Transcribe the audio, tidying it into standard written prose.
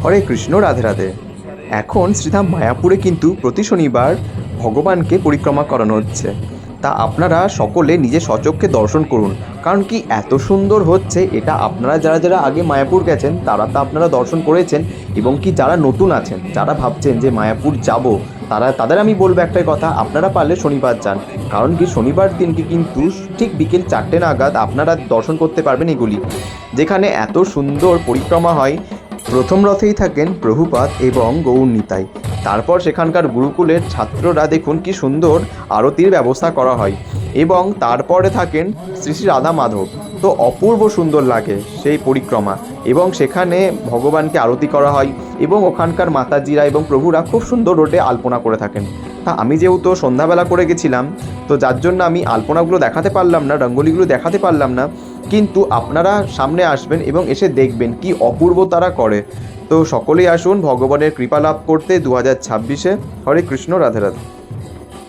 হরে কৃষ্ণ, রাধে রাধে। এখন শ্রীধাম মায়াপুরে কিন্তু প্রতি শনিবার ভগবানকে পরিক্রমা করানো হচ্ছে। তা আপনারা সকলে নিজে স্বচক্ষে দর্শন করুন। কারণ কি এত সুন্দর হচ্ছে এটা, আপনারা যারা যারা আগে মায়াপুর গেছেন তারা তা আপনারা দর্শন করেছেন, এবং কি যারা নতুন আছেন, যারা ভাবছেন যে মায়াপুর যাব, তাদের আমি বলবো একটাই কথা, আপনারা পারলে শনিবার যান। কারণ কি শনিবার দিনকে কিন্তু ঠিক বিকেল 4টে নাগাদ আপনারা দর্শন করতে পারবেন এগুলি, যেখানে এত সুন্দর পরিক্রমা হয়। প্রথম রথেই থাকেন প্রভুপাদ এবং গৌর নিতাই। তারপর সেখানকার গুরুকুলের ছাত্ররা দেখুন কি সুন্দর আরতির ব্যবস্থা করা হয়, এবং তারপরে থাকেন শ্রী শ্রী রাধা মাধব। তো অপূর্ব সুন্দর লাগে সেই পরিক্রমা, এবং সেখানে ভগবানকে আরতি করা হয়, এবং ওখানকার মাতাজিরা এবং প্রভুরা খুব সুন্দর রোডে আলপনা করে থাকেন। তা আমি যেহেতু সন্ধ্যাবেলা করে গেছিলাম, তো যার জন্য আমি আলপনাগুলো দেখাতে পারলাম না, রঙ্গোলিগুলো দেখাতে পারলাম না, কিন্তু আপনারা সামনে আসবেন এবং এসে দেখবেন কি অপূর্ব তারা করে। তো সকলেই আসুন ভগবানের কৃপা লাভ করতে 2026-এ। হরে কৃষ্ণ, রাধে রাধে।